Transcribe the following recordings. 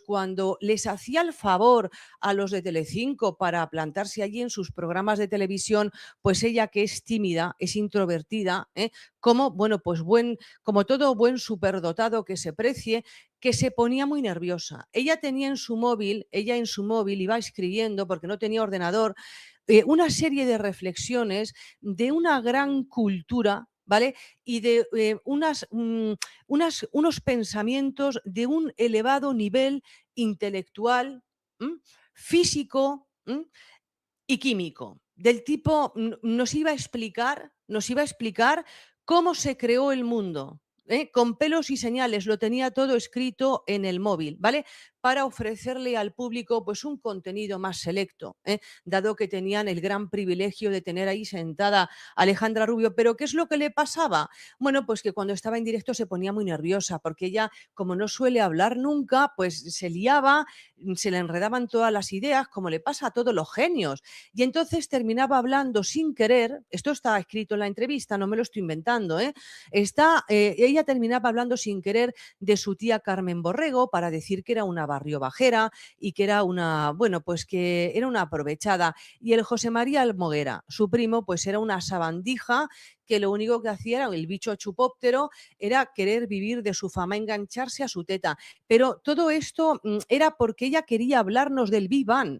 cuando les hacía el favor a los de Telecinco para plantarse allí en sus programas de televisión, pues ella, que es tímida, es introvertida, como, bueno, pues como todo buen superdotado que se precie, que se ponía muy nerviosa. Ella en su móvil iba escribiendo, porque no tenía ordenador, una serie de reflexiones de una gran cultura, ¿vale? Y de unos pensamientos de un elevado nivel intelectual, ¿m? Físico, ¿m? Y químico. Del tipo, nos iba a explicar cómo se creó el mundo. Con pelos y señales, lo tenía todo escrito en el móvil, ¿vale? Para ofrecerle al público pues un contenido más selecto, dado que tenían el gran privilegio de tener ahí sentada a Alejandra Rubio. Pero ¿qué es lo que le pasaba? Bueno, pues que cuando estaba en directo se ponía muy nerviosa, porque ella, como no suele hablar nunca, pues se liaba, se le enredaban todas las ideas, como le pasa a todos los genios. Y entonces terminaba hablando sin querer, esto está escrito en la entrevista, no me lo estoy inventando, ella terminaba hablando sin querer de su tía Carmen Borrego, para decir que era una barriobajera y que era bueno, pues que era una aprovechada. Y el José María Almoguera, su primo, pues era una sabandija que lo único que hacía era el bicho chupóptero, era querer vivir de su fama, engancharse a su teta. Pero todo esto era porque ella quería hablarnos del Big Bang.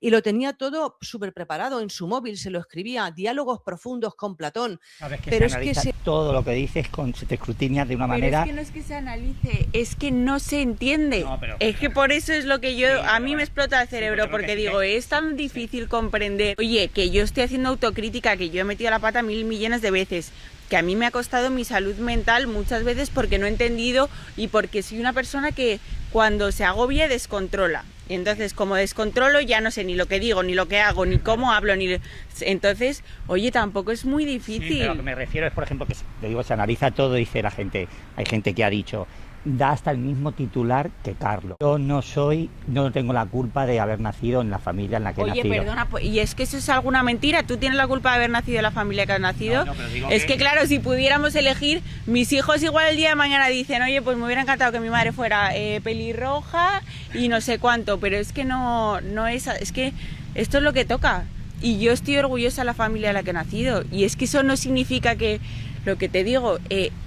Y lo tenía todo súper preparado en su móvil, se lo escribía, diálogos profundos con Platón. Sabes que pero se es que analiza todo lo que dices, se te escrutina de una manera. Es que no es que se analice, es que no se entiende. No, pero, es que por eso es lo que yo, sí, a mí me explota el cerebro, sí, porque digo, es tan difícil comprender. Oye, que yo estoy haciendo autocrítica, que yo he metido la pata 1000 millones de veces, que a mí me ha costado mi salud mental muchas veces porque no he entendido y porque soy una persona que cuando se agobia descontrola. Entonces, como descontrolo, ya no sé ni lo que digo, ni lo que hago, ni cómo hablo, ni... Entonces, oye, tampoco es muy difícil. Sí, pero lo que me refiero es, por ejemplo, que te digo, se analiza todo, dice la gente, hay gente que ha dicho, da hasta el mismo titular que Carlos. Yo no tengo la culpa de haber nacido en la familia en la que he nacido. Oye, perdona, y es que eso es alguna mentira. ¿Tú tienes la culpa de haber nacido en la familia que has nacido? No, pero digo es que claro, si pudiéramos elegir, mis hijos igual el día de mañana dicen, oye, pues me hubiera encantado que mi madre fuera pelirroja y no sé cuánto, pero es que no es que esto es lo que toca. Y yo estoy orgullosa de la familia en la que he nacido. Y es que eso no significa que... Lo que te digo,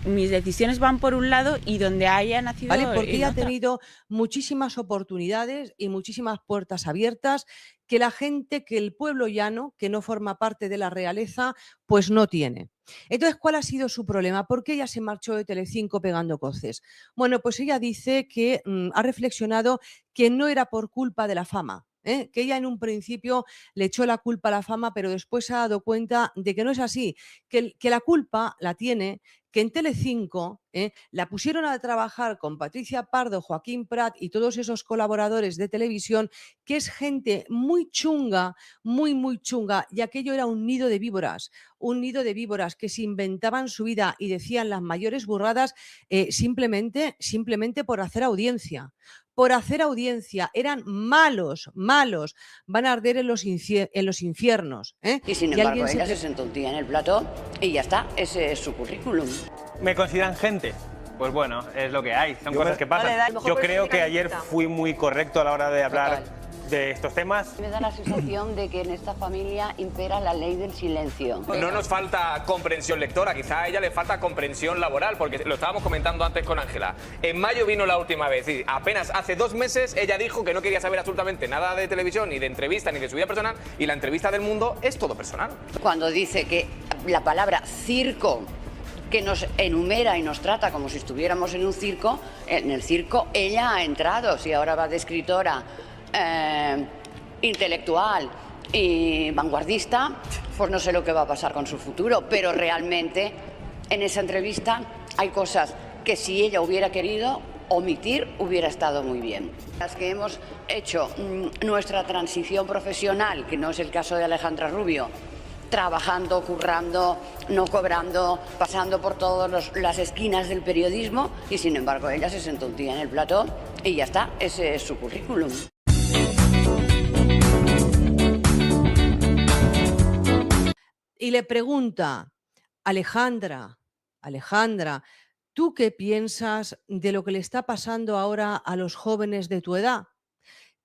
mis decisiones van por un lado y donde haya nacido... ¿Vale? Porque ella ha tenido muchísimas oportunidades y muchísimas puertas abiertas que la gente, que el pueblo llano, que no forma parte de la realeza, pues no tiene. Entonces, ¿cuál ha sido su problema? ¿Por qué ella se marchó de Telecinco pegando coces? Bueno, pues ella dice que ha reflexionado que no era por culpa de la fama. Que ella en un principio le echó la culpa a la fama, pero después se ha dado cuenta de que no es así, que la culpa la tiene que en Telecinco la pusieron a trabajar con Patricia Pardo, Joaquín Prat y todos esos colaboradores de televisión, que es gente muy chunga, muy, muy chunga, y aquello era un nido de víboras que se inventaban su vida y decían las mayores burradas simplemente por hacer audiencia. Por hacer audiencia, eran malos, van a arder en los infiernos. Y sin embargo, ella se sentó un día en el plató y ya está, ese es su currículum. ¿Me consideran gente? Pues bueno, es lo que hay, son cosas que pasan. Yo creo que ayer fui muy correcto a la hora de hablar de estos temas. Me da la sensación de que en esta familia impera la ley del silencio. No nos falta comprensión lectora, quizá a ella le falta comprensión laboral, porque lo estábamos comentando antes con Ángela. En mayo vino la última vez y apenas hace 2 meses ella dijo que no quería saber absolutamente nada de televisión, ni de entrevista, ni de su vida personal, y la entrevista del Mundo es todo personal. Cuando dice que la palabra circo, que nos enumera y nos trata como si estuviéramos en un circo, en el circo ella ha entrado, si ahora va de escritora, intelectual y vanguardista, pues no sé lo que va a pasar con su futuro, pero realmente en esa entrevista hay cosas que si ella hubiera querido omitir hubiera estado muy bien. Las que hemos hecho nuestra transición profesional, que no es el caso de Alejandra Rubio, trabajando, currando, no cobrando, pasando por todas las esquinas del periodismo, y sin embargo ella se sentó un día en el plató y ya está, ese es su currículum. Y le pregunta, Alejandra, ¿tú qué piensas de lo que le está pasando ahora a los jóvenes de tu edad?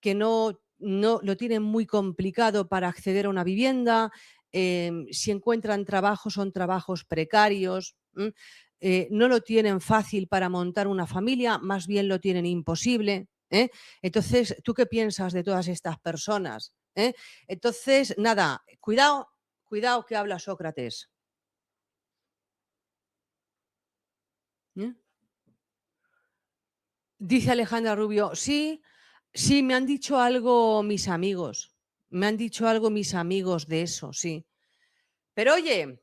Que no lo tienen muy complicado para acceder a una vivienda, si encuentran trabajo son trabajos precarios, no lo tienen fácil para montar una familia, más bien lo tienen imposible, ¿eh? Entonces, ¿tú qué piensas de todas estas personas? Entonces, nada, cuidado, cuidado que habla Sócrates. ¿Eh? Dice Alejandra Rubio, sí, sí, me han dicho algo mis amigos, me han dicho algo mis amigos de eso, sí. Pero oye,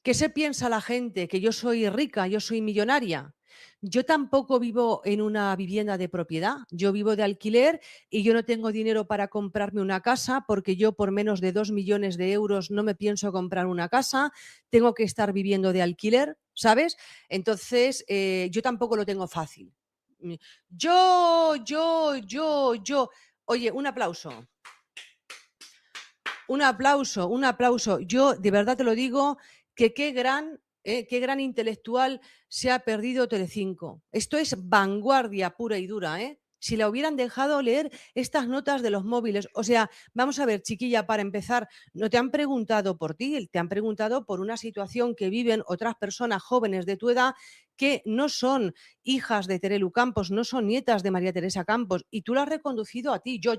¿qué se piensa la gente? Que yo soy rica, yo soy millonaria. Yo tampoco vivo en una vivienda de propiedad, yo vivo de alquiler y yo no tengo dinero para comprarme una casa porque yo por menos de 2 millones de euros no me pienso comprar una casa, tengo que estar viviendo de alquiler, ¿sabes? Entonces, yo tampoco lo tengo fácil. Yo. Oye, un aplauso. Un aplauso, un aplauso. Yo de verdad te lo digo que qué gran intelectual se ha perdido Telecinco. Esto es vanguardia pura y dura, ¿eh? Si la hubieran dejado leer estas notas de los móviles. O sea, vamos a ver, chiquilla, para empezar, no te han preguntado por ti, te han preguntado por una situación que viven otras personas jóvenes de tu edad que no son hijas de Terelu Campos, no son nietas de María Teresa Campos, y tú la has reconducido a ti, yo.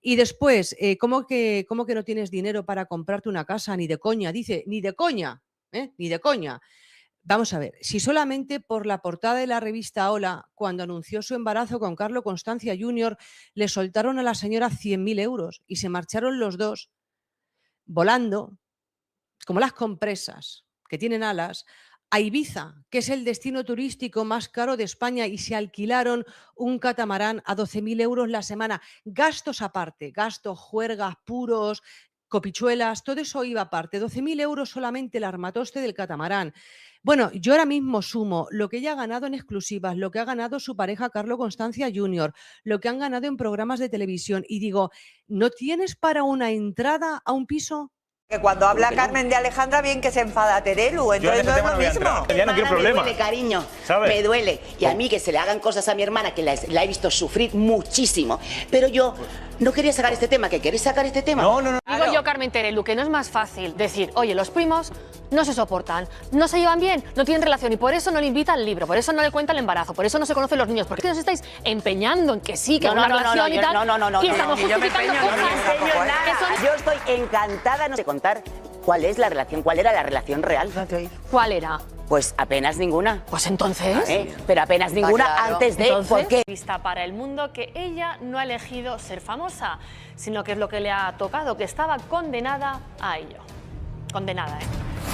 Y después, ¿cómo que no tienes dinero para comprarte una casa? Ni de coña, dice, ni de coña, ni de coña. Vamos a ver, si solamente por la portada de la revista Hola, cuando anunció su embarazo con Carlo Constancia Jr., le soltaron a la señora 100.000 euros y se marcharon los dos volando, como las compresas que tienen alas, a Ibiza, que es el destino turístico más caro de España, y se alquilaron un catamarán a 12.000 euros la semana. Gastos aparte, gastos, juergas, puros, copichuelas, todo eso iba aparte. 12.000 euros solamente el armatoste del catamarán. Bueno, yo ahora mismo sumo lo que ella ha ganado en exclusivas, lo que ha ganado su pareja Carlo Constancia Jr., lo que han ganado en programas de televisión, y digo, ¿no tienes para una entrada a un piso? Que cuando habla Carmen de Alejandra, bien que se enfada Terelu, entonces no es lo mismo. Ya no quiero problema. Me duele, cariño, ¿sabes? me duele. Y a mí que se le hagan cosas a mi hermana, que la he visto sufrir muchísimo. Pero yo no quería sacar este tema. ¿Que queréis sacar este tema? No. Digo yo, Carmen Terelu, que no es más fácil decir, oye, los primos no se soportan, no se llevan bien, no tienen relación y por eso no le invita al libro, por eso no le cuenta el embarazo, por eso no se conocen los niños, porque os estáis empeñando en que sí, que una relación y tal. No, y estamos justificando cosas. Yo estoy encantada de contar cuál es la relación, cuál era la relación real. ¿Cuál era? Pues apenas ninguna. Pues entonces. Pero apenas ninguna claro. antes de. Entonces, ¿por qué? Vista para el mundo que ella no ha elegido ser famosa, sino que es lo que le ha tocado, que estaba condenada a ello. Condenada, ¿eh?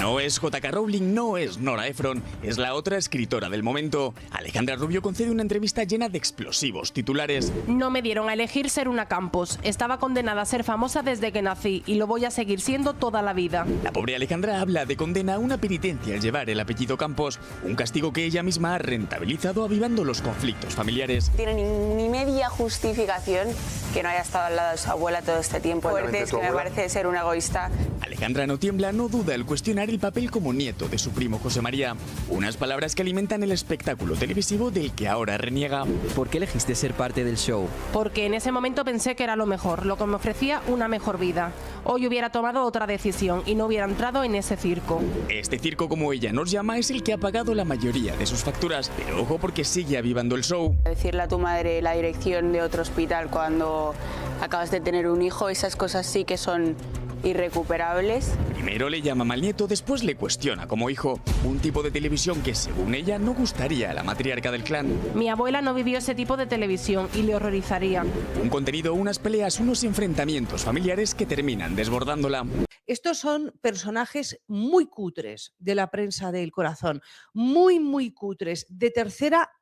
No es J.K. Rowling, no es Nora Ephron, es la otra escritora del momento. Alejandra Rubio concede una entrevista llena de explosivos titulares. No me dieron a elegir ser una Campos. Estaba condenada a ser famosa desde que nací y lo voy a seguir siendo toda la vida. La pobre Alejandra habla de condena a una penitencia al llevar el apellido Campos, un castigo que ella misma ha rentabilizado avivando los conflictos familiares. Tiene ni media justificación que no haya estado al lado de su abuela todo este tiempo. Fuerte, es que me parece ser una egoísta. Alejandra no tiembla, no duda al cuestionar el papel como nieto de su primo José María. Unas palabras que alimentan el espectáculo televisivo del que ahora reniega. ¿Por qué elegiste ser parte del show? Porque en ese momento pensé que era lo mejor, lo que me ofrecía una mejor vida. Hoy hubiera tomado otra decisión y no hubiera entrado en ese circo. Este circo, como ella nos llama, es el que ha pagado la mayoría de sus facturas. Pero ojo, porque sigue avivando el show. Decirle a tu madre la dirección de otro hospital cuando acabas de tener un hijo, esas cosas sí que son irrecuperables. Primero le llama mal nieto, después le cuestiona como hijo. Un tipo de televisión que, según ella, no gustaría a la matriarca del clan. Mi abuela no vivió ese tipo de televisión y le horrorizaría. Un contenido, unas peleas, unos enfrentamientos familiares que terminan desbordándola. Estos son personajes muy cutres de la prensa del corazón, muy cutres, de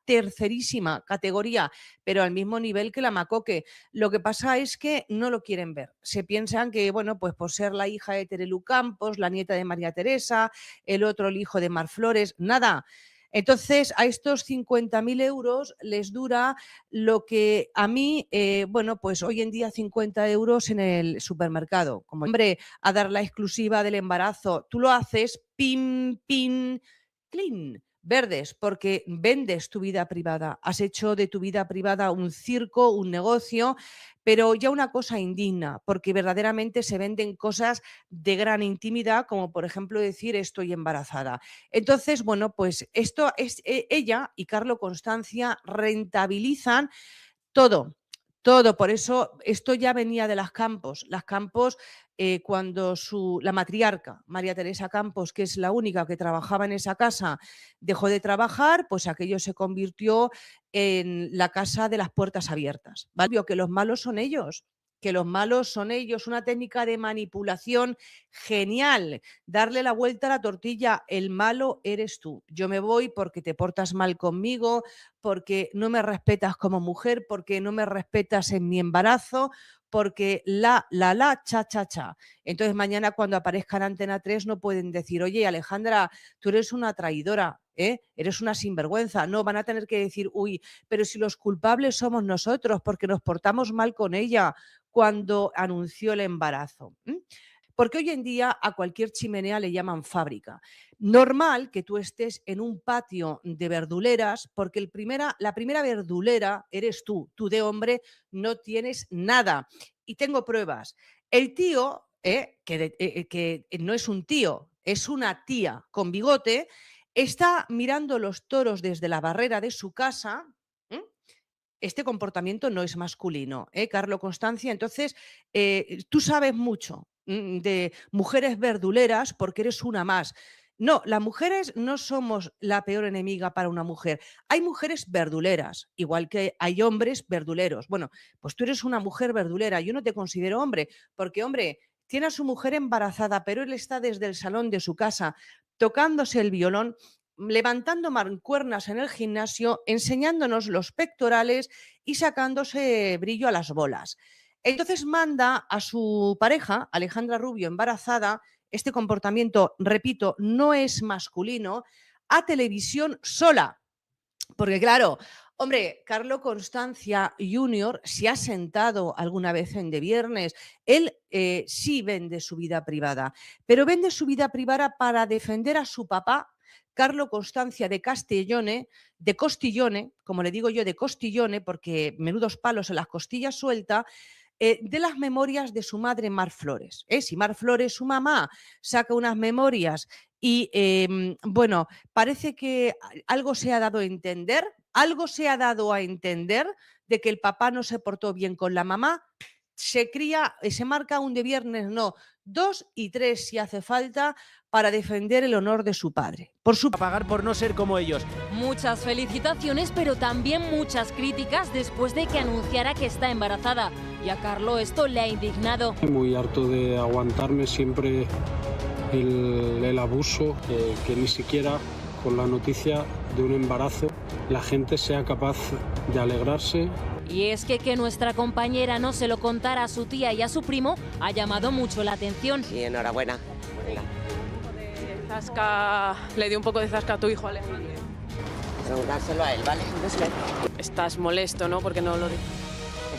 tercerísima categoría, pero al mismo nivel que la Macoque. Lo que pasa es que no lo quieren ver. Se piensan que, bueno, pues por ser la hija de Terelu Campos, la nieta de María Teresa, el otro el hijo de Mar Flores, nada. Entonces, a estos 50.000 euros les dura lo que a mí, bueno, pues hoy en día 50 euros en el supermercado. Como, hombre, a dar la exclusiva del embarazo, tú lo haces, pin, clean. verdes, porque vendes tu vida privada, has hecho de tu vida privada un circo, un negocio, pero ya una cosa indigna, porque verdaderamente se venden cosas de gran intimidad, como por ejemplo decir estoy embarazada. Entonces, bueno, pues esto es ella y Carlo Constancia rentabilizan todo. Todo, por eso esto ya venía de Las Campos. Las Campos, cuando la matriarca, María Teresa Campos, que es la única que trabajaba en esa casa, dejó de trabajar, pues aquello se convirtió en la casa de las puertas abiertas. ¿Vale? Que los malos son ellos. Que los malos son ellos, una técnica de manipulación genial, darle la vuelta a la tortilla, el malo eres tú, yo me voy porque te portas mal conmigo, porque no me respetas como mujer, porque no me respetas en mi embarazo, porque cha. Entonces mañana cuando aparezca en Antena 3 no pueden decir, oye Alejandra, tú eres una traidora, eres una sinvergüenza. No, van a tener que decir, uy, pero si los culpables somos nosotros porque nos portamos mal con ella cuando anunció el embarazo. Porque hoy en día a cualquier chimenea le llaman fábrica. Normal que tú estés en un patio de verduleras porque la primera verdulera eres tú de hombre no tienes nada. Y tengo pruebas. El tío, que no es un tío, es una tía con bigote, está mirando los toros desde la barrera de su casa. Este comportamiento no es masculino, Carlo Constancia. Entonces, tú sabes mucho de mujeres verduleras porque eres una más. No, las mujeres no somos la peor enemiga para una mujer. Hay mujeres verduleras, igual que hay hombres verduleros. Bueno, pues tú eres una mujer verdulera. Yo no te considero hombre, porque, hombre, tiene a su mujer embarazada, pero él está desde el salón de su casa tocándose el violón, levantando mancuernas en el gimnasio, enseñándonos los pectorales y sacándose brillo a las bolas. Entonces manda a su pareja, Alejandra Rubio, embarazada, este comportamiento, repito, no es masculino, a televisión sola. Porque claro, hombre, Carlo Constancia Jr. se ha sentado alguna vez en De Viernes. Él sí vende su vida privada, pero vende su vida privada para defender a su papá, Carlo Constancia de Castiglione, de Costillone, como le digo yo, de Costillone, porque menudos palos en las costillas suelta, de las memorias de su madre Mar Flores. Si Mar Flores, su mamá, saca unas memorias y, bueno, parece que algo se ha dado a entender, de que el papá no se portó bien con la mamá, se marca un De Viernes, no, 2 y 3 si hace falta, para defender el honor de su padre. A pagar por no ser como ellos. Muchas felicitaciones, pero también muchas críticas después de que anunciara que está embarazada. Y a Carlo esto le ha indignado. Muy harto de aguantarme siempre el abuso, que ni siquiera con la noticia de un embarazo la gente sea capaz de alegrarse. Y es que nuestra compañera no se lo contara a su tía y a su primo ha llamado mucho la atención. Sí, enhorabuena. Venga. Le dio un poco de zasca a tu hijo, Alejandro. Preguntárselo a él, ¿vale? Estás molesto, ¿no? Porque no lo dijo.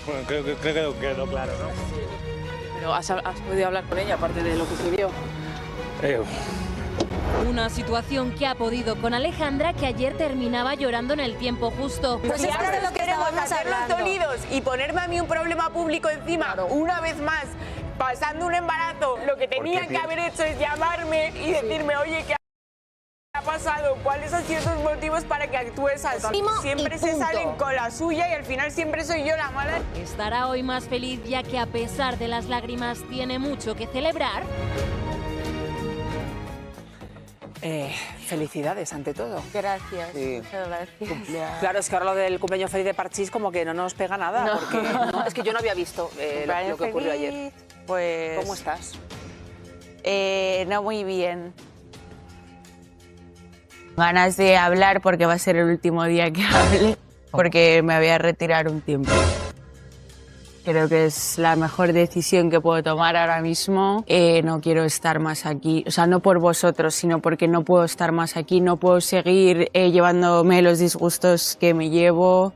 Bueno, creo que quedó claro, ¿no? Pero ¿has podido hablar con ella, aparte de lo que se vio? Una situación que ha podido con Alejandra, que ayer terminaba llorando en el tiempo justo. Pues es que lo queremos hacernos dolidos y ponerme a mí un problema público encima, una vez más, pasando un embarazo. Lo que tenían que haber hecho es llamarme y decirme, oye, ¿qué ha pasado? ¿Cuáles han sido tus motivos para que actúes así? Siempre se salen con la suya y al final siempre soy yo la mala. Estará hoy más feliz, ya que a pesar de las lágrimas tiene mucho que celebrar. Felicidades ante todo. Gracias. Sí. Muchas gracias. Claro, es que ahora lo del cumpleaños feliz de Parchís como que no nos pega nada. No. Porque, no, es que yo no había visto lo que ocurrió ayer. Pues... ¿Cómo estás? No muy bien. Ganas de hablar porque va a ser el último día que hable, porque me voy a retirar un tiempo. Creo que es la mejor decisión que puedo tomar ahora mismo. No quiero estar más aquí, o sea, no por vosotros, sino porque no puedo estar más aquí, no puedo seguir llevándome los disgustos que me llevo,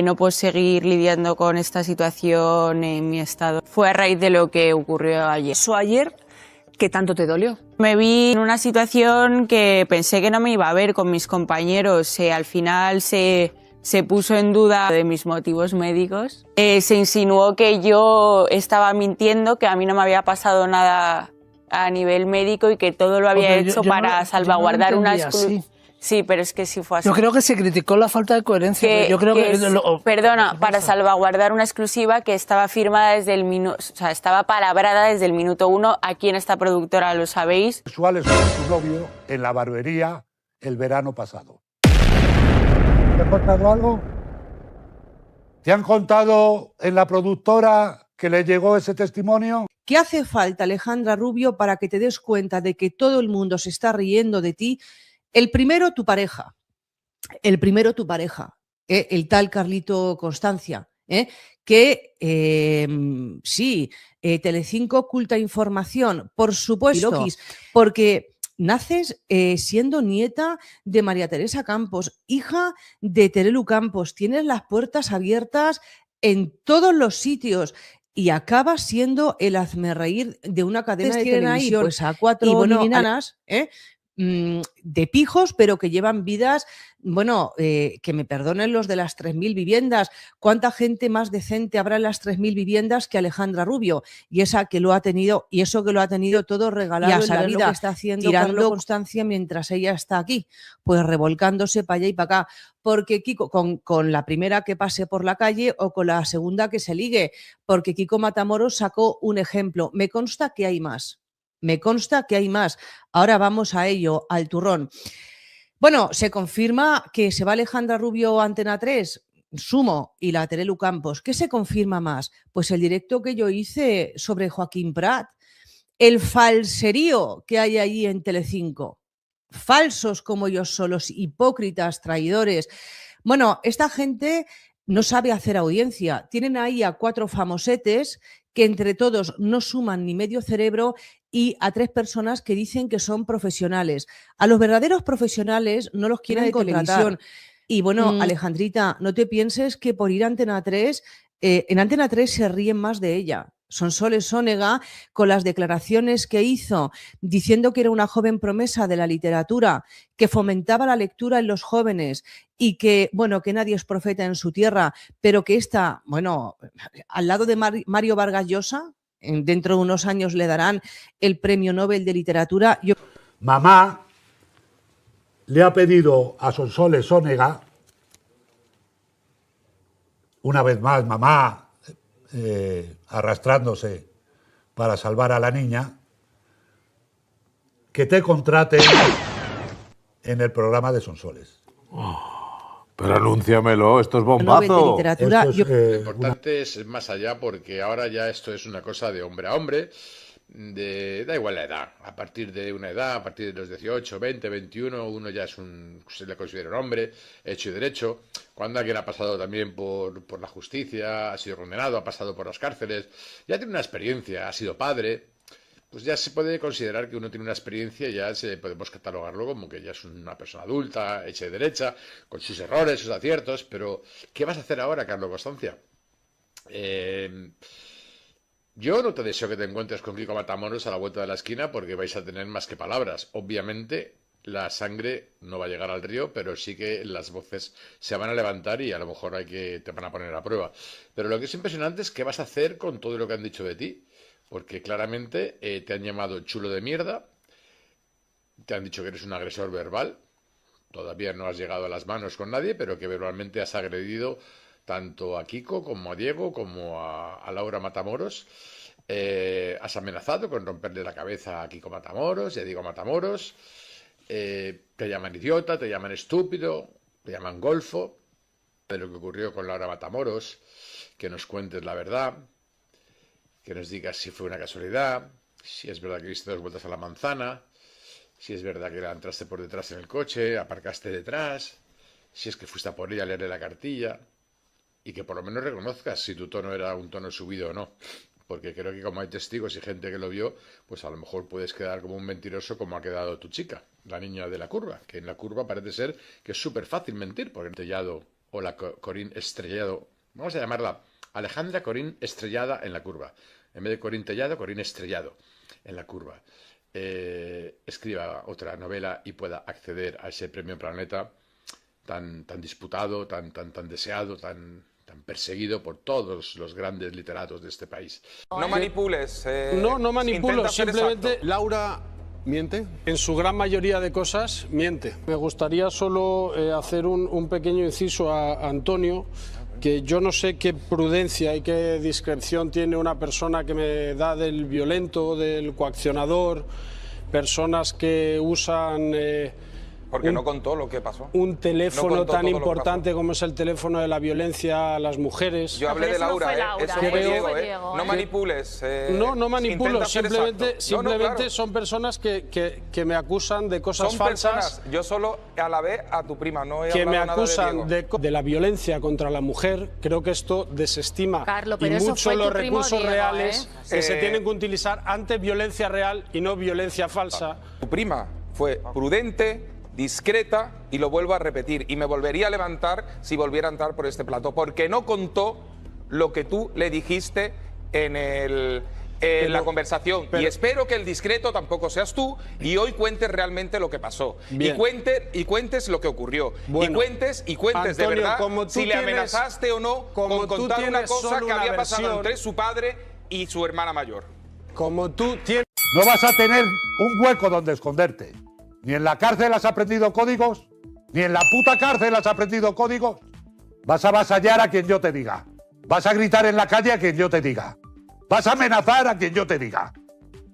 no puedo seguir lidiando con esta situación en mi estado. Fue a raíz de lo que ocurrió ayer. Eso ayer ¿Qué tanto te dolió? Me vi en una situación que pensé que no me iba a ver con mis compañeros. Al final se puso en duda de mis motivos médicos. Se insinuó que yo estaba mintiendo, que a mí no me había pasado nada a nivel médico y que todo lo había hecho para salvaguardar una exclusiva. Sí, pero es que sí fue así. Yo creo que se criticó la falta de coherencia. Perdona, para salvaguardar una exclusiva que estaba firmada desde el minuto, o sea, estaba palabrada desde el minuto 1. Aquí en esta productora lo sabéis. Sexuales con su novio en la barbería el verano pasado. ¿Te han contado algo? ¿Te han contado en la productora que le llegó ese testimonio? ¿Qué hace falta, Alejandra Rubio, para que te des cuenta de que todo el mundo se está riendo de ti? El primero, tu pareja. El tal Carlito Constancia, que sí, Telecinco oculta información, por supuesto, porque naces siendo nieta de María Teresa Campos, hija de Terelu Campos, tienes las puertas abiertas en todos los sitios. Y acabas siendo el hazmerreír de una cadena de televisión. Ahí, pues a 4 niñanas, de pijos, pero que llevan vidas, que me perdonen los de las 3.000 viviendas. ¿Cuánta gente más decente habrá en las 3.000 viviendas que Alejandra Rubio? Y esa que lo ha tenido, y eso que lo ha tenido todo regalado en la vida, lo que está haciendo tirando Constancia mientras ella está aquí, pues revolcándose para allá y para acá. Porque Kiko, con la primera que pase por la calle o con la segunda que se ligue, porque Kiko Matamoros sacó un ejemplo. Me consta que hay más. Ahora vamos a ello, al turrón. Bueno, se confirma que se va Alejandra Rubio a Antena 3, Sumo y la Terelu Campos. ¿Qué se confirma más? Pues el directo que yo hice sobre Joaquín Prat, el falserío que hay ahí en Telecinco. Falsos como ellos son, los hipócritas, traidores. Bueno, esta gente no sabe hacer audiencia. Tienen ahí a 4 famosetes que entre todos no suman ni medio cerebro y a 3 personas que dicen que son profesionales. A los verdaderos profesionales no los quieren contratar. Y bueno, Alejandrita, no te pienses que por ir a Antena 3, en Antena 3 se ríen más de ella. Sonsoles Sónega, con las declaraciones que hizo, diciendo que era una joven promesa de la literatura, que fomentaba la lectura en los jóvenes y que, que nadie es profeta en su tierra, pero que esta, al lado de Mario Vargas Llosa, dentro de unos años le darán el Premio Nobel de Literatura. Mamá le ha pedido a Sonsoles Sónega, una vez más, mamá, arrastrándose para salvar a la niña, que te contrate en el programa de Sonsoles. Pero anúnciamelo, esto es bombazo. Lo importante es más allá, porque ahora ya esto es una cosa de hombre a hombre, da igual la edad, a partir de una edad, a partir de los 18, 20, 21, uno ya se le considera un hombre, hecho y derecho. Cuando alguien ha pasado también por la justicia, ha sido condenado, ha pasado por las cárceles, ya tiene una experiencia, ha sido padre, pues ya se puede considerar que uno tiene una experiencia y ya podemos catalogarlo como que ya es una persona adulta, hecha y derecha, con sus errores, sus aciertos. Pero ¿qué vas a hacer ahora, Carlos Constancia? Yo no te deseo que te encuentres con Kiko Matamoros a la vuelta de la esquina, porque vais a tener más que palabras. Obviamente la sangre no va a llegar al río, pero sí que las voces se van a levantar y a lo mejor te van a poner a prueba. Pero lo que es impresionante es qué vas a hacer con todo lo que han dicho de ti, porque claramente te han llamado chulo de mierda, te han dicho que eres un agresor verbal, todavía no has llegado a las manos con nadie, pero que verbalmente has agredido tanto a Kiko como a Diego como a Laura Matamoros. Has amenazado con romperle la cabeza a Kiko Matamoros y a Diego Matamoros. Te llaman idiota, te llaman estúpido, te llaman golfo. De lo que ocurrió con Laura Matamoros, que nos cuentes la verdad, que nos digas si fue una casualidad, si es verdad que diste 2 vueltas a la manzana, si es verdad que la entraste por detrás en el coche, aparcaste detrás, si es que fuiste a por ella a leerle la cartilla, y que por lo menos reconozcas si tu tono era un tono subido o no. Porque creo que como hay testigos y gente que lo vio, pues a lo mejor puedes quedar como un mentiroso, como ha quedado tu chica, la niña de la curva, que en la curva parece ser que es súper fácil mentir, porque Tellado o la Corín Estrellado, vamos a llamarla Alejandra Corín Estrellada en la curva, en vez de Corín Tellado, Corín Estrellado en la curva. escriba otra novela y pueda acceder a ese premio Planeta tan disputado, tan deseado, tan perseguido por todos los grandes literatos de este país. No manipules. No manipulo, intenta ser simplemente exacto. Laura miente. En su gran mayoría de cosas miente. Me gustaría solo hacer un pequeño inciso a Antonio, que yo no sé qué prudencia y qué discreción tiene una persona que me da del violento, del coaccionador, personas que usan... Porque no contó lo que pasó. Un teléfono No contó tan todo lo que importante como es el teléfono de la violencia a las mujeres. Yo hablé de Laura, eso fue Diego, No manipules. No manipulo, intenta ser simplemente exacto. son personas que me acusan de cosas Son falsas. personas. Yo solo alabé a tu prima, no he Que me hablado nada de acusan de la violencia contra la mujer. Creo que esto desestima Carlo, y pero eso mucho fue tu los primo recursos Diego, reales que se Eh, tienen que utilizar ante violencia real y no violencia falsa. Tu prima fue prudente, discreta, y lo vuelvo a repetir, y me volvería a levantar si volviera a entrar por este plato, porque no contó lo que tú le dijiste en la conversación. Y espero que el discreto tampoco seas tú, y hoy cuentes realmente lo que pasó. Bien. Y cuentes lo que ocurrió. Bueno, y cuentes de Antonio, verdad como tú si le tienes- amenazaste o no como con tú contar una tienes cosa solo que una había pasado versión- entre su padre y su hermana mayor. Como tú tienes... No vas a tener un hueco donde esconderte. Ni en la cárcel has aprendido códigos, ni en la puta cárcel has aprendido códigos. Vas a avasallar a quien yo te diga. Vas a gritar en la calle a quien yo te diga. Vas a amenazar a quien yo te diga.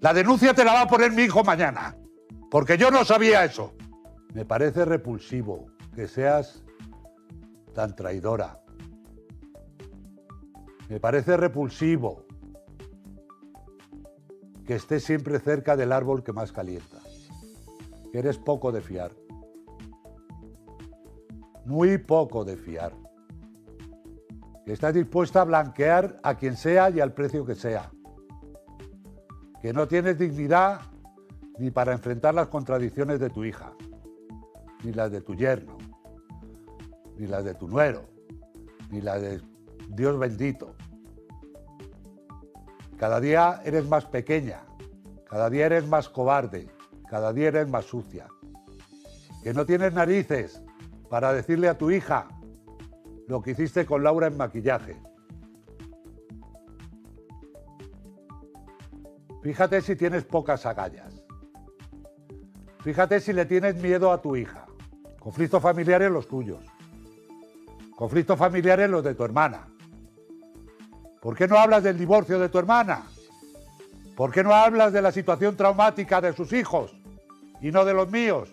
La denuncia te la va a poner mi hijo mañana. Porque yo no sabía eso. Me parece repulsivo que seas tan traidora. Me parece repulsivo que estés siempre cerca del árbol que más calienta. Que eres poco de fiar. Muy poco de fiar. Que estás dispuesta a blanquear a quien sea y al precio que sea. Que no tienes dignidad ni para enfrentar las contradicciones de tu hija, ni las de tu yerno, ni las de tu nuero, ni las de Dios bendito. Cada día eres más pequeña, cada día eres más cobarde, cada día eres más sucia. Que no tienes narices para decirle a tu hija lo que hiciste con Laura en maquillaje. Fíjate si tienes pocas agallas. Fíjate si le tienes miedo a tu hija. Conflictos familiares los tuyos. Conflictos familiares los de tu hermana. ¿Por qué no hablas del divorcio de tu hermana? ¿Por qué no hablas de la situación traumática de sus hijos y no de los míos?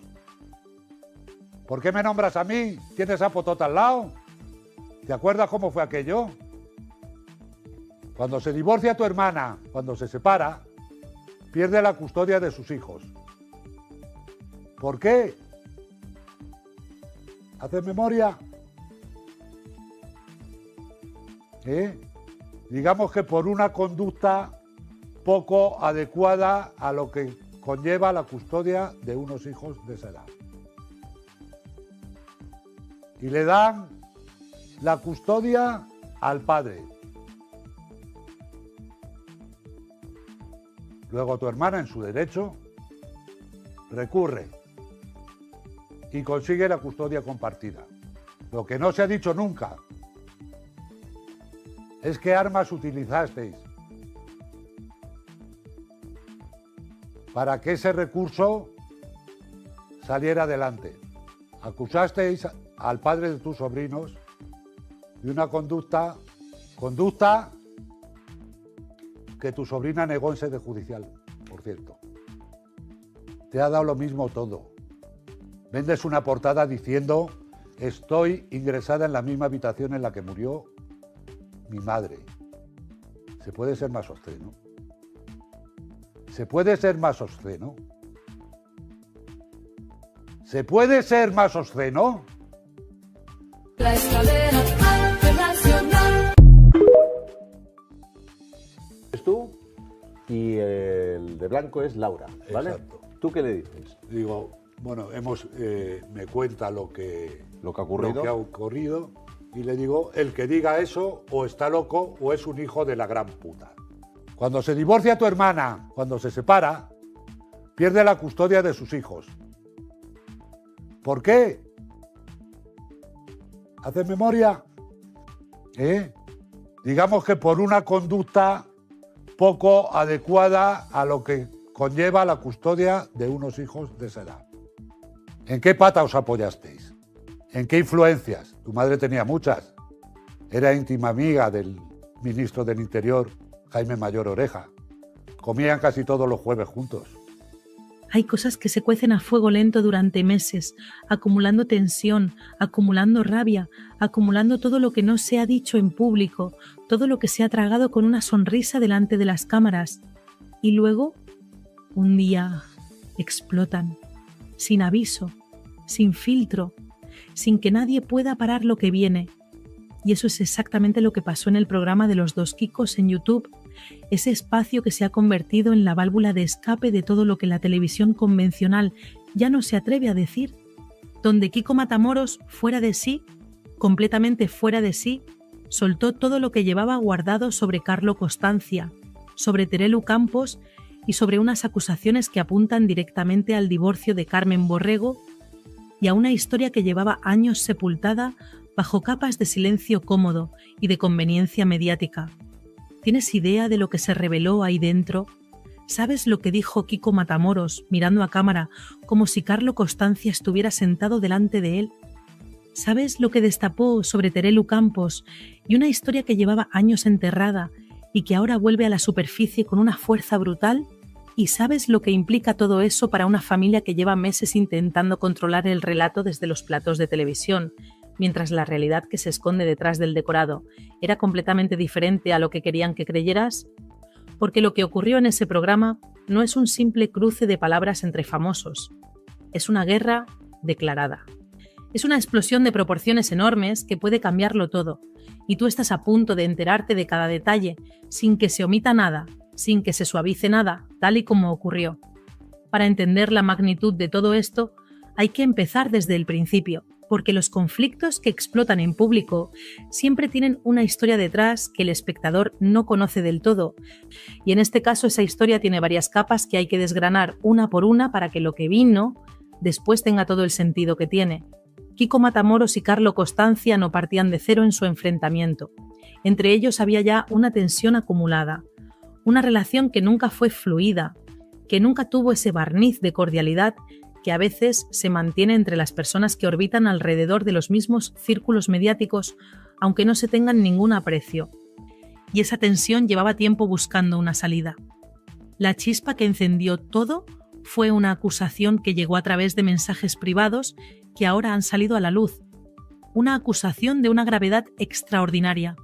¿Por qué me nombras a mí? ¿Tienes a Potota al lado? ¿Te acuerdas cómo fue aquello? Cuando se divorcia tu hermana, cuando se separa, pierde la custodia de sus hijos. ¿Por qué? ¿Haces memoria? Digamos que por una conducta poco adecuada a lo que conlleva la custodia de unos hijos de esa edad. Y le dan la custodia al padre. Luego tu hermana, en su derecho, recurre y consigue la custodia compartida. Lo que no se ha dicho nunca es qué armas utilizasteis para que ese recurso saliera adelante. Acusasteis al padre de tus sobrinos de una conducta que tu sobrina negó en sede judicial, por cierto. Te ha dado lo mismo todo. Vendes una portada diciendo: estoy ingresada en la misma habitación en la que murió mi madre. ¿Se puede ser más obsceno? ¿Se puede ser más obsceno? ¿Se puede ser más obsceno? La escalera internacional. Es tú y el de blanco es Laura, ¿vale? Exacto. ¿Tú qué le dices? Digo, bueno, me cuenta lo que ha ocurrido. Y le digo, el que diga eso o está loco o es un hijo de la gran puta. Cuando se divorcia tu hermana, cuando se separa, pierde la custodia de sus hijos. ¿Por qué? ¿Haces memoria? Digamos que por una conducta poco adecuada a lo que conlleva la custodia de unos hijos de esa edad. ¿En qué pata os apoyasteis? ¿En qué influencias? Tu madre tenía muchas. Era íntima amiga del ministro del Interior, Jaime Mayor Oreja. Comían casi todos los jueves juntos. Hay cosas que se cuecen a fuego lento durante meses, acumulando tensión, acumulando rabia, acumulando todo lo que no se ha dicho en público, todo lo que se ha tragado con una sonrisa delante de las cámaras. Y luego, un día, explotan, sin aviso, sin filtro, sin que nadie pueda parar lo que viene. Y eso es exactamente lo que pasó en el programa de los dos Kikos en YouTube, ese espacio que se ha convertido en la válvula de escape de todo lo que la televisión convencional ya no se atreve a decir, donde Kiko Matamoros, fuera de sí, completamente fuera de sí, soltó todo lo que llevaba guardado sobre Carlo Costanza, sobre Terelu Campos y sobre unas acusaciones que apuntan directamente al divorcio de Carmen Borrego y a una historia que llevaba años sepultada bajo capas de silencio cómodo y de conveniencia mediática. ¿Tienes idea de lo que se reveló ahí dentro? ¿Sabes lo que dijo Kiko Matamoros mirando a cámara como si Carlo Costanza estuviera sentado delante de él? ¿Sabes lo que destapó sobre Terelu Campos y una historia que llevaba años enterrada y que ahora vuelve a la superficie con una fuerza brutal? ¿Y sabes lo que implica todo eso para una familia que lleva meses intentando controlar el relato desde los platos de televisión, mientras la realidad que se esconde detrás del decorado era completamente diferente a lo que querían que creyeras? Porque lo que ocurrió en ese programa no es un simple cruce de palabras entre famosos, es una guerra declarada. Es una explosión de proporciones enormes que puede cambiarlo todo, y tú estás a punto de enterarte de cada detalle, sin que se omita nada, sin que se suavice nada, tal y como ocurrió. Para entender la magnitud de todo esto, hay que empezar desde el principio, porque los conflictos que explotan en público siempre tienen una historia detrás que el espectador no conoce del todo, y en este caso esa historia tiene varias capas que hay que desgranar una por una para que lo que vino después tenga todo el sentido que tiene. Kiko Matamoros y Carlo Costanza no partían de cero en su enfrentamiento. Entre ellos había ya una tensión acumulada, una relación que nunca fue fluida, que nunca tuvo ese barniz de cordialidad que a veces se mantiene entre las personas que orbitan alrededor de los mismos círculos mediáticos, aunque no se tengan ningún aprecio. Y esa tensión llevaba tiempo buscando una salida. La chispa que encendió todo fue una acusación que llegó a través de mensajes privados que ahora han salido a la luz. Una acusación de una gravedad extraordinaria.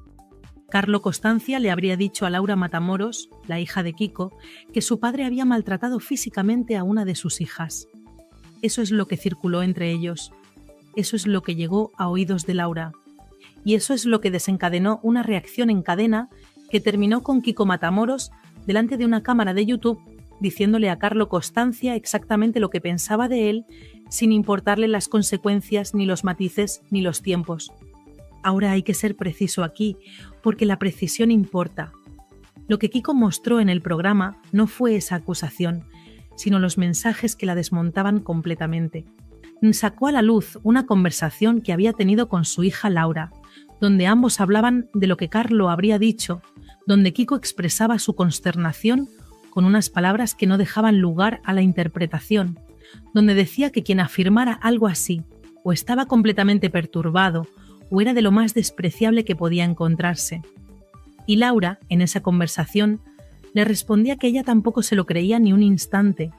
Carlo Costanza le habría dicho a Laura Matamoros, la hija de Kiko, que su padre había maltratado físicamente a una de sus hijas. Eso es lo que circuló entre ellos. Eso es lo que llegó a oídos de Laura. Y eso es lo que desencadenó una reacción en cadena que terminó con Kiko Matamoros delante de una cámara de YouTube diciéndole a Carlo Costanza exactamente lo que pensaba de él sin importarle las consecuencias, ni los matices, ni los tiempos. Ahora hay que ser preciso aquí, porque la precisión importa. Lo que Kiko mostró en el programa no fue esa acusación, sino los mensajes que la desmontaban completamente. Sacó a la luz una conversación que había tenido con su hija Laura, donde ambos hablaban de lo que Carlo habría dicho, donde Kiko expresaba su consternación con unas palabras que no dejaban lugar a la interpretación, donde decía que quien afirmara algo así, o estaba completamente perturbado, o era de lo más despreciable que podía encontrarse. Y Laura, en esa conversación, le respondía que ella tampoco se lo creía ni un instante,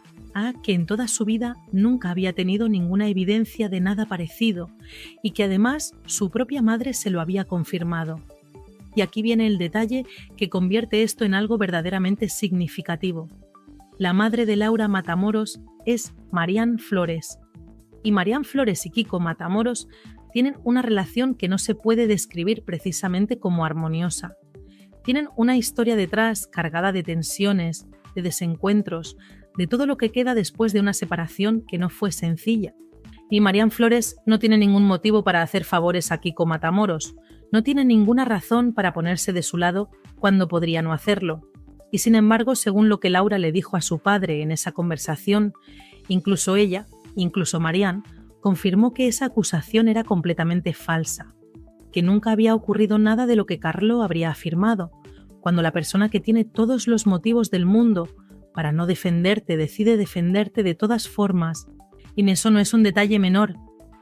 que en toda su vida nunca había tenido ninguna evidencia de nada parecido y que además su propia madre se lo había confirmado. Y aquí viene el detalle que convierte esto en algo verdaderamente significativo. La madre de Laura Matamoros es Marian Flores. Y Marian Flores y Kiko Matamoros tienen una relación que no se puede describir precisamente como armoniosa. Tienen una historia detrás cargada de tensiones, de desencuentros, de todo lo que queda después de una separación que no fue sencilla. Y Marian Flores no tiene ningún motivo para hacer favores a Kiko Matamoros, no tiene ninguna razón para ponerse de su lado cuando podría no hacerlo. Y sin embargo, según lo que Laura le dijo a su padre en esa conversación, incluso ella, incluso Marianne, confirmó que esa acusación era completamente falsa, que nunca había ocurrido nada de lo que Carlo habría afirmado, cuando la persona que tiene todos los motivos del mundo para no defenderte decide defenderte de todas formas. Y eso no es un detalle menor,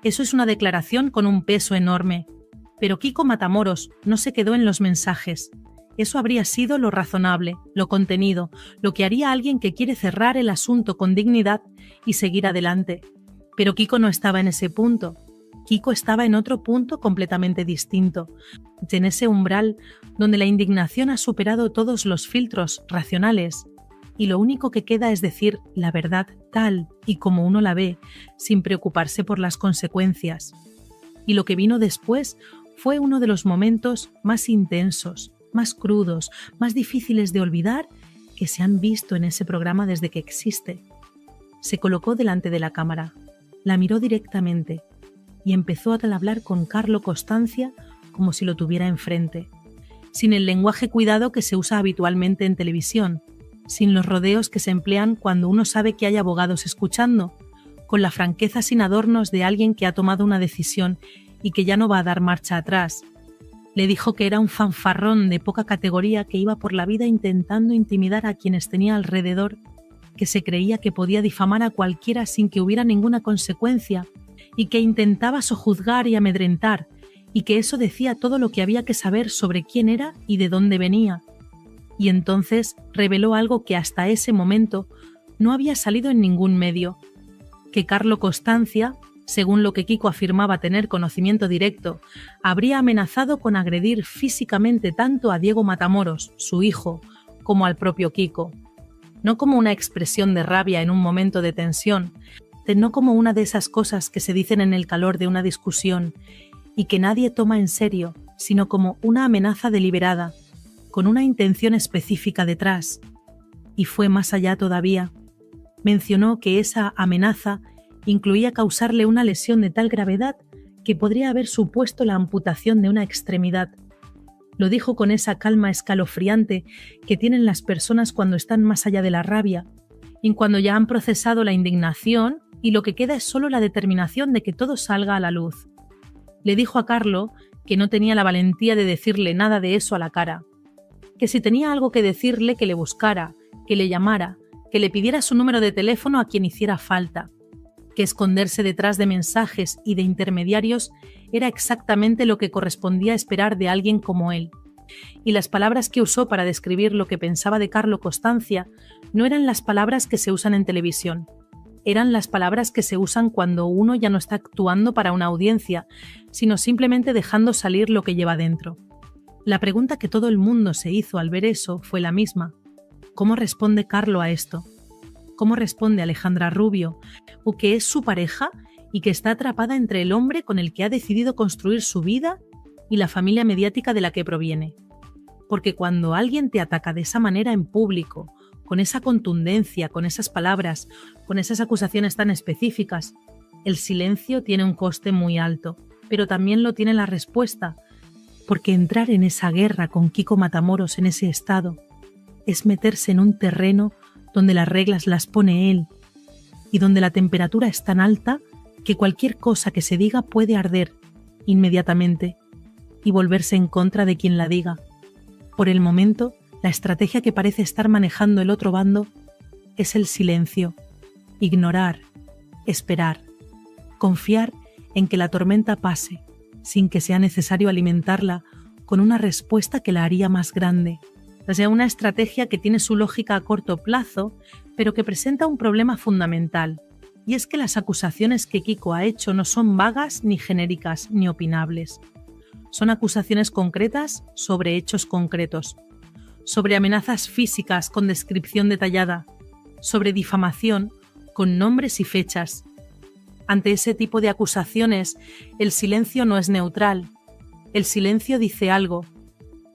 eso es una declaración con un peso enorme. Pero Kiko Matamoros no se quedó en los mensajes. Eso habría sido lo razonable, lo contenido, lo que haría alguien que quiere cerrar el asunto con dignidad y seguir adelante. Pero Kiko no estaba en ese punto. Kiko estaba en otro punto completamente distinto, en ese umbral donde la indignación ha superado todos los filtros racionales y lo único que queda es decir la verdad tal y como uno la ve, sin preocuparse por las consecuencias. Y lo que vino después fue uno de los momentos más intensos, más crudos, más difíciles de olvidar que se han visto en ese programa desde que existe. Se colocó delante de la cámara, la miró directamente y empezó a hablar con Carlo Costanza como si lo tuviera enfrente, sin el lenguaje cuidado que se usa habitualmente en televisión, sin los rodeos que se emplean cuando uno sabe que hay abogados escuchando, con la franqueza sin adornos de alguien que ha tomado una decisión y que ya no va a dar marcha atrás. Le dijo que era un fanfarrón de poca categoría que iba por la vida intentando intimidar a quienes tenía alrededor, que se creía que podía difamar a cualquiera sin que hubiera ninguna consecuencia y que intentaba sojuzgar y amedrentar, y que eso decía todo lo que había que saber sobre quién era y de dónde venía. Y entonces reveló algo que hasta ese momento no había salido en ningún medio, que Carlo Costanza, según lo que Kiko afirmaba tener conocimiento directo, habría amenazado con agredir físicamente tanto a Diego Matamoros, su hijo, como al propio Kiko. No como una expresión de rabia en un momento de tensión, no como una de esas cosas que se dicen en el calor de una discusión y que nadie toma en serio, sino como una amenaza deliberada, con una intención específica detrás. Y fue más allá todavía. Mencionó que esa amenaza incluía causarle una lesión de tal gravedad que podría haber supuesto la amputación de una extremidad. Lo dijo con esa calma escalofriante que tienen las personas cuando están más allá de la rabia, y cuando ya han procesado la indignación y lo que queda es solo la determinación de que todo salga a la luz. Le dijo a Carlo que no tenía la valentía de decirle nada de eso a la cara, que si tenía algo que decirle que le buscara, que le llamara, que le pidiera su número de teléfono a quien hiciera falta, que esconderse detrás de mensajes y de intermediarios era exactamente lo que correspondía esperar de alguien como él. Y las palabras que usó para describir lo que pensaba de Carlo Costanza no eran las palabras que se usan en televisión, eran las palabras que se usan cuando uno ya no está actuando para una audiencia, sino simplemente dejando salir lo que lleva dentro. La pregunta que todo el mundo se hizo al ver eso fue la misma. ¿Cómo responde Carlo a esto? ¿Cómo responde Alejandra Rubio, o que es su pareja y que está atrapada entre el hombre con el que ha decidido construir su vida y la familia mediática de la que proviene? Porque cuando alguien te ataca de esa manera en público, con esa contundencia, con esas palabras, con esas acusaciones tan específicas, el silencio tiene un coste muy alto, pero también lo tiene la respuesta, porque entrar en esa guerra con Kiko Matamoros en ese estado es meterse en un terreno donde las reglas las pone él y donde la temperatura es tan alta que cualquier cosa que se diga puede arder inmediatamente y volverse en contra de quien la diga. Por el momento, la estrategia que parece estar manejando el otro bando es el silencio, ignorar, esperar, confiar en que la tormenta pase sin que sea necesario alimentarla con una respuesta que la haría más grande. O sea, una estrategia que tiene su lógica a corto plazo, pero que presenta un problema fundamental, y es que las acusaciones que Kiko ha hecho no son vagas, ni genéricas, ni opinables. Son acusaciones concretas sobre hechos concretos, sobre amenazas físicas con descripción detallada, sobre difamación con nombres y fechas. Ante ese tipo de acusaciones, el silencio no es neutral. El silencio dice algo,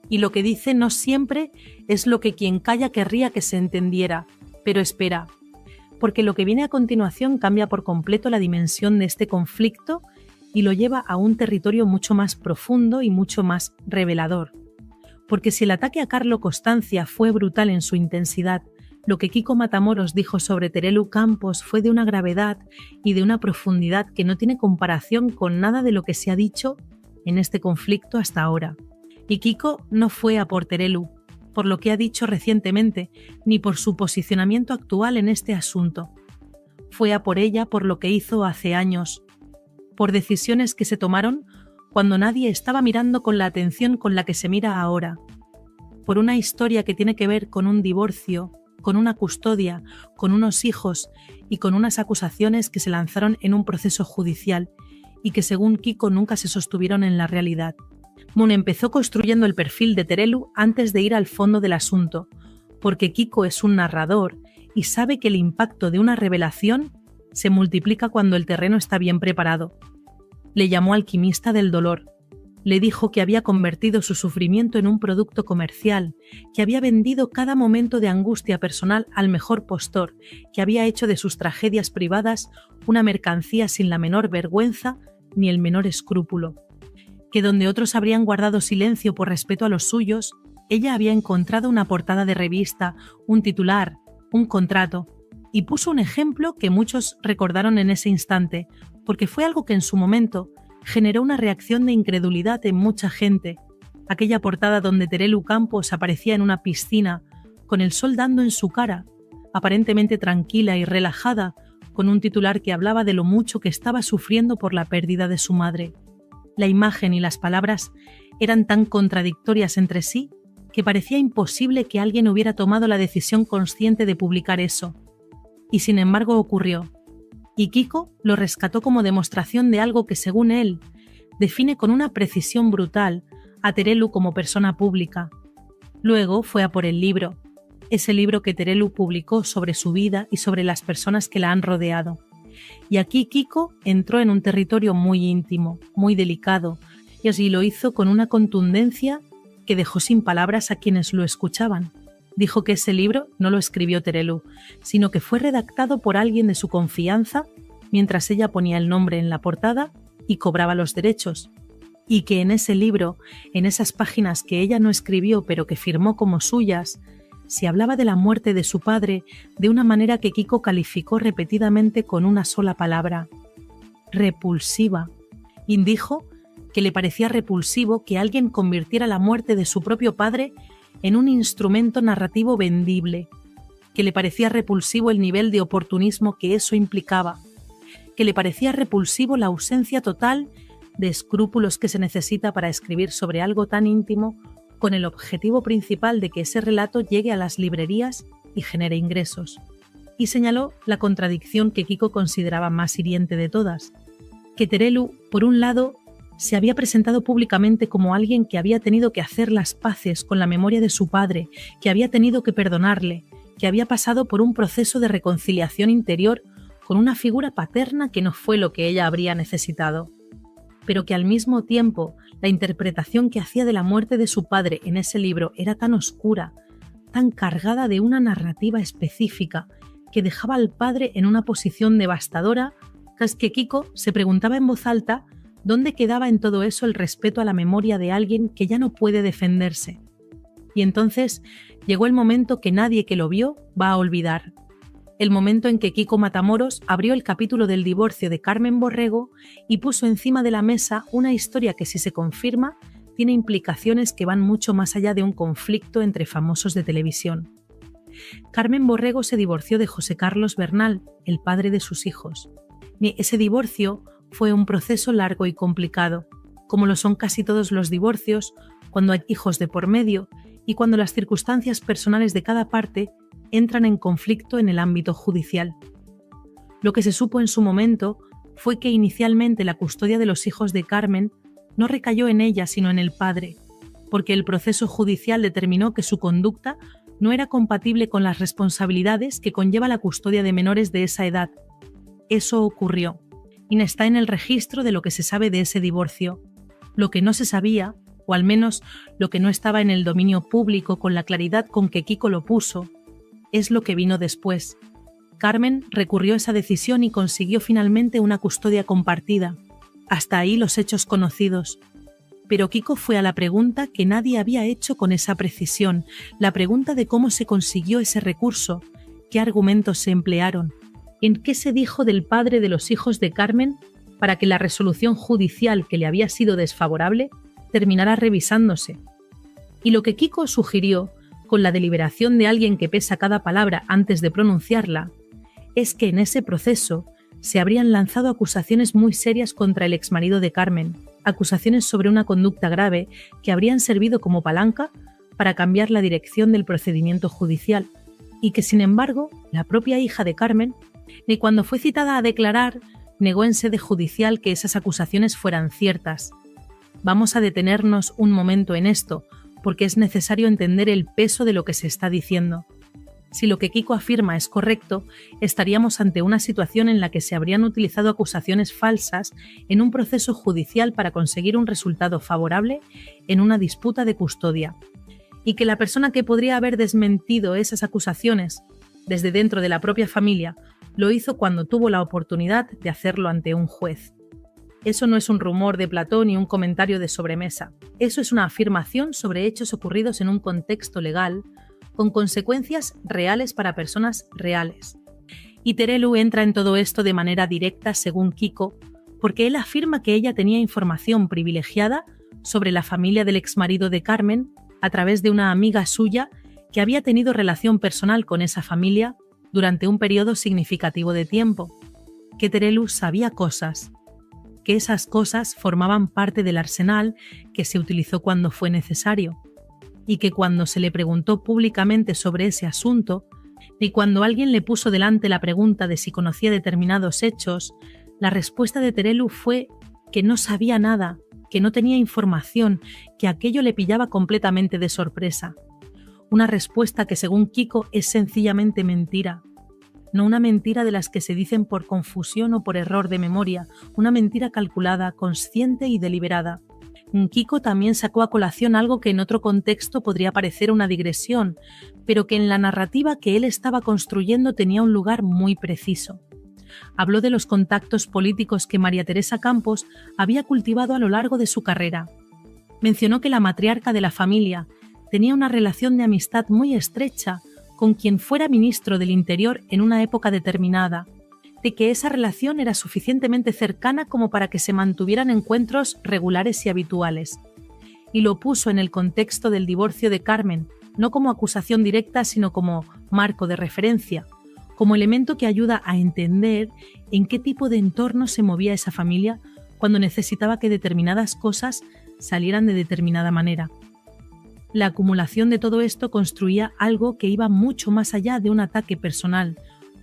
y lo que dice no siempre es lo que quien calla querría que se entendiera, pero espera, porque lo que viene a continuación cambia por completo la dimensión de este conflicto y lo lleva a un territorio mucho más profundo y mucho más revelador. Porque si el ataque a Carlo Constancia fue brutal en su intensidad, lo que Kiko Matamoros dijo sobre Terelu Campos fue de una gravedad y de una profundidad que no tiene comparación con nada de lo que se ha dicho en este conflicto hasta ahora. Y Kiko no fue a por Terelu, por lo que ha dicho recientemente, ni por su posicionamiento actual en este asunto. Fue a por ella por lo que hizo hace años, por decisiones que se tomaron cuando nadie estaba mirando con la atención con la que se mira ahora, por una historia que tiene que ver con un divorcio, con una custodia, con unos hijos y con unas acusaciones que se lanzaron en un proceso judicial y que según Kiko nunca se sostuvieron en la realidad. Moon empezó construyendo el perfil de Terelu antes de ir al fondo del asunto, porque Kiko es un narrador y sabe que el impacto de una revelación se multiplica cuando el terreno está bien preparado. Le llamó alquimista del dolor. Le dijo que había convertido su sufrimiento en un producto comercial, que había vendido cada momento de angustia personal al mejor postor, que había hecho de sus tragedias privadas una mercancía sin la menor vergüenza ni el menor escrúpulo. Que donde otros habrían guardado silencio por respeto a los suyos, ella había encontrado una portada de revista, un titular, un contrato, y puso un ejemplo que muchos recordaron en ese instante, porque fue algo que en su momento generó una reacción de incredulidad en mucha gente. Aquella portada donde Terelu Campos aparecía en una piscina, con el sol dando en su cara, aparentemente tranquila y relajada, con un titular que hablaba de lo mucho que estaba sufriendo por la pérdida de su madre. La imagen y las palabras eran tan contradictorias entre sí que parecía imposible que alguien hubiera tomado la decisión consciente de publicar eso. Y sin embargo ocurrió. Y Kiko lo rescató como demostración de algo que, según él, define con una precisión brutal a Terelu como persona pública. Luego fue a por el libro, ese libro que Terelu publicó sobre su vida y sobre las personas que la han rodeado. Y aquí Kiko entró en un territorio muy íntimo, muy delicado, y así lo hizo con una contundencia que dejó sin palabras a quienes lo escuchaban. Dijo que ese libro no lo escribió Terelu, sino que fue redactado por alguien de su confianza mientras ella ponía el nombre en la portada y cobraba los derechos, y que en ese libro, en esas páginas que ella no escribió pero que firmó como suyas, se hablaba de la muerte de su padre de una manera que Kiko calificó repetidamente con una sola palabra: repulsiva. Y dijo que le parecía repulsivo que alguien convirtiera la muerte de su propio padre en un instrumento narrativo vendible, que le parecía repulsivo el nivel de oportunismo que eso implicaba, que le parecía repulsivo la ausencia total de escrúpulos que se necesita para escribir sobre algo tan íntimo con el objetivo principal de que ese relato llegue a las librerías y genere ingresos. Y señaló la contradicción que Kiko consideraba más hiriente de todas, que Terelu, por un lado, se había presentado públicamente como alguien que había tenido que hacer las paces con la memoria de su padre, que había tenido que perdonarle, que había pasado por un proceso de reconciliación interior con una figura paterna que no fue lo que ella habría necesitado, pero que al mismo tiempo la interpretación que hacía de la muerte de su padre en ese libro era tan oscura, tan cargada de una narrativa específica, que dejaba al padre en una posición devastadora, que Kiko se preguntaba en voz alta ¿dónde quedaba en todo eso el respeto a la memoria de alguien que ya no puede defenderse? Y entonces llegó el momento que nadie que lo vio va a olvidar. El momento en que Kiko Matamoros abrió el capítulo del divorcio de Carmen Borrego y puso encima de la mesa una historia que, si se confirma, tiene implicaciones que van mucho más allá de un conflicto entre famosos de televisión. Carmen Borrego se divorció de José Carlos Bernal, el padre de sus hijos. Ese divorcio fue un proceso largo y complicado, como lo son casi todos los divorcios, cuando hay hijos de por medio y cuando las circunstancias personales de cada parte entran en conflicto en el ámbito judicial. Lo que se supo en su momento fue que inicialmente la custodia de los hijos de Carmen no recayó en ella sino en el padre, porque el proceso judicial determinó que su conducta no era compatible con las responsabilidades que conlleva la custodia de menores de esa edad. Eso ocurrió. Y está en el registro de lo que se sabe de ese divorcio. Lo que no se sabía, o al menos lo que no estaba en el dominio público con la claridad con que Kiko lo puso, es lo que vino después. Carmen recurrió a esa decisión y consiguió finalmente una custodia compartida. Hasta ahí los hechos conocidos. Pero Kiko fue a la pregunta que nadie había hecho con esa precisión, la pregunta de cómo se consiguió ese recurso, qué argumentos se emplearon, en qué se dijo del padre de los hijos de Carmen para que la resolución judicial que le había sido desfavorable terminara revisándose. Y lo que Kiko sugirió, con la deliberación de alguien que pesa cada palabra antes de pronunciarla, es que en ese proceso se habrían lanzado acusaciones muy serias contra el exmarido de Carmen, acusaciones sobre una conducta grave que habrían servido como palanca para cambiar la dirección del procedimiento judicial, y que sin embargo la propia hija de Carmen, ni cuando fue citada a declarar, negó en sede judicial que esas acusaciones fueran ciertas. Vamos a detenernos un momento en esto, porque es necesario entender el peso de lo que se está diciendo. Si lo que Kiko afirma es correcto, estaríamos ante una situación en la que se habrían utilizado acusaciones falsas en un proceso judicial para conseguir un resultado favorable en una disputa de custodia, y que la persona que podría haber desmentido esas acusaciones desde dentro de la propia familia lo hizo cuando tuvo la oportunidad de hacerlo ante un juez. Eso no es un rumor de Platón ni un comentario de sobremesa. Eso es una afirmación sobre hechos ocurridos en un contexto legal, con consecuencias reales para personas reales. Y Terelu entra en todo esto de manera directa, según Kiko, porque él afirma que ella tenía información privilegiada sobre la familia del exmarido de Carmen a través de una amiga suya que había tenido relación personal con esa familia durante un periodo significativo de tiempo, que Terelu sabía cosas, que esas cosas formaban parte del arsenal que se utilizó cuando fue necesario, y que cuando se le preguntó públicamente sobre ese asunto, y cuando alguien le puso delante la pregunta de si conocía determinados hechos, la respuesta de Terelu fue que no sabía nada, que no tenía información, que aquello le pillaba completamente de sorpresa. Una respuesta que, según Kiko, es sencillamente mentira. No una mentira de las que se dicen por confusión o por error de memoria, una mentira calculada, consciente y deliberada. Kiko también sacó a colación algo que en otro contexto podría parecer una digresión, pero que en la narrativa que él estaba construyendo tenía un lugar muy preciso. Habló de los contactos políticos que María Teresa Campos había cultivado a lo largo de su carrera. Mencionó que la matriarca de la familia tenía una relación de amistad muy estrecha con quien fuera ministro del Interior en una época determinada, de que esa relación era suficientemente cercana como para que se mantuvieran encuentros regulares y habituales. Y lo puso en el contexto del divorcio de Carmen, no como acusación directa, sino como marco de referencia, como elemento que ayuda a entender en qué tipo de entorno se movía esa familia cuando necesitaba que determinadas cosas salieran de determinada manera. La acumulación de todo esto construía algo que iba mucho más allá de un ataque personal,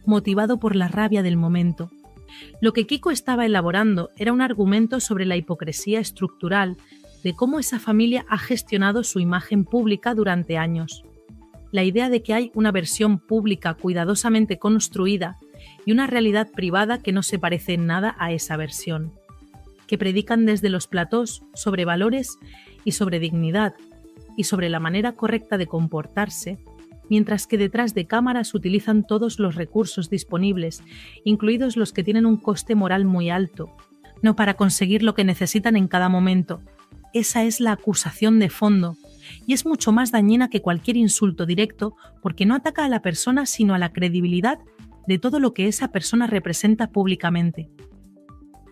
motivado por la rabia del momento. Lo que Kiko estaba elaborando era un argumento sobre la hipocresía estructural de cómo esa familia ha gestionado su imagen pública durante años. La idea de que hay una versión pública cuidadosamente construida y una realidad privada que no se parece en nada a esa versión, que predican desde los platós sobre valores y sobre dignidad y sobre la manera correcta de comportarse, mientras que detrás de cámaras utilizan todos los recursos disponibles, incluidos los que tienen un coste moral muy alto, no para conseguir lo que necesitan en cada momento. Esa es la acusación de fondo, y es mucho más dañina que cualquier insulto directo porque no ataca a la persona sino a la credibilidad de todo lo que esa persona representa públicamente.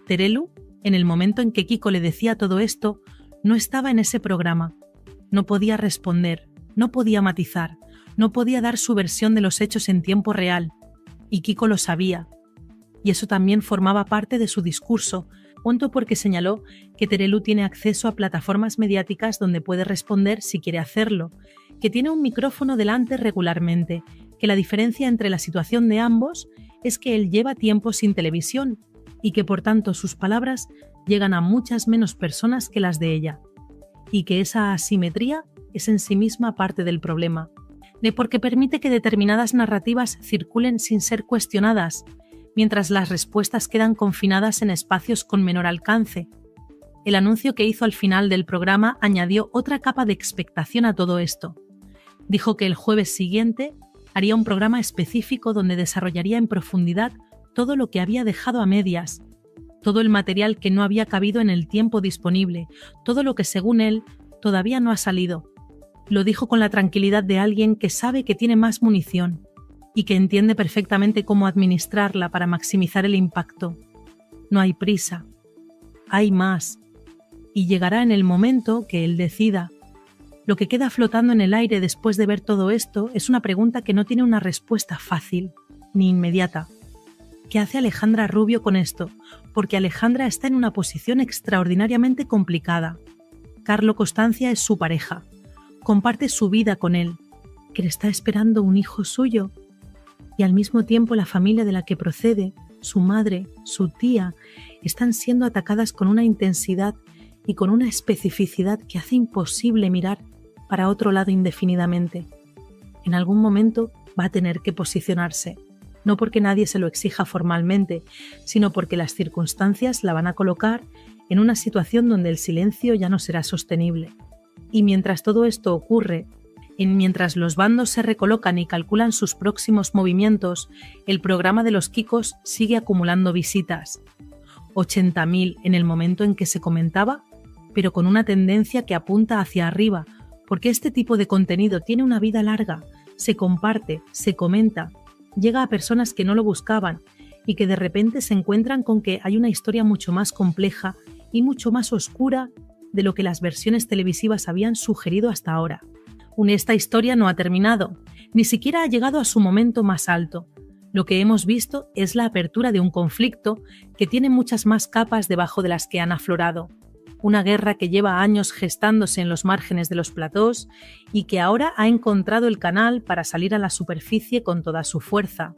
Terelu, en el momento en que Kiko le decía todo esto, no estaba en ese programa. No podía responder, no podía matizar, no podía dar su versión de los hechos en tiempo real, y Kiko lo sabía. Y eso también formaba parte de su discurso, punto porque señaló que Terelu tiene acceso a plataformas mediáticas donde puede responder si quiere hacerlo, que tiene un micrófono delante regularmente, que la diferencia entre la situación de ambos es que él lleva tiempo sin televisión y que por tanto sus palabras llegan a muchas menos personas que las de ella, y que esa asimetría es en sí misma parte del problema, de porque permite que determinadas narrativas circulen sin ser cuestionadas, mientras las respuestas quedan confinadas en espacios con menor alcance. El anuncio que hizo al final del programa añadió otra capa de expectación a todo esto. Dijo que el jueves siguiente haría un programa específico donde desarrollaría en profundidad todo lo que había dejado a medias, todo el material que no había cabido en el tiempo disponible, todo lo que según él todavía no ha salido. Lo dijo con la tranquilidad de alguien que sabe que tiene más munición y que entiende perfectamente cómo administrarla para maximizar el impacto. No hay prisa, hay más, y llegará en el momento que él decida. Lo que queda flotando en el aire después de ver todo esto es una pregunta que no tiene una respuesta fácil ni inmediata. ¿Qué hace Alejandra Rubio con esto? Porque Alejandra está en una posición extraordinariamente complicada. Carlo Costancia es su pareja, comparte su vida con él, que le está esperando un hijo suyo, y al mismo tiempo la familia de la que procede, su madre, su tía, están siendo atacadas con una intensidad y con una especificidad que hace imposible mirar para otro lado indefinidamente. En algún momento va a tener que posicionarse, no porque nadie se lo exija formalmente, sino porque las circunstancias la van a colocar en una situación donde el silencio ya no será sostenible. Y mientras todo esto ocurre, mientras los bandos se recolocan y calculan sus próximos movimientos, el programa de los Kikos sigue acumulando visitas. 80.000 en el momento en que se comentaba, pero con una tendencia que apunta hacia arriba, porque este tipo de contenido tiene una vida larga, se comparte, se comenta, llega a personas que no lo buscaban y que de repente se encuentran con que hay una historia mucho más compleja y mucho más oscura de lo que las versiones televisivas habían sugerido hasta ahora. Esta historia no ha terminado, ni siquiera ha llegado a su momento más alto. Lo que hemos visto es la apertura de un conflicto que tiene muchas más capas debajo de las que han aflorado. Una guerra que lleva años gestándose en los márgenes de los platós y que ahora ha encontrado el canal para salir a la superficie con toda su fuerza.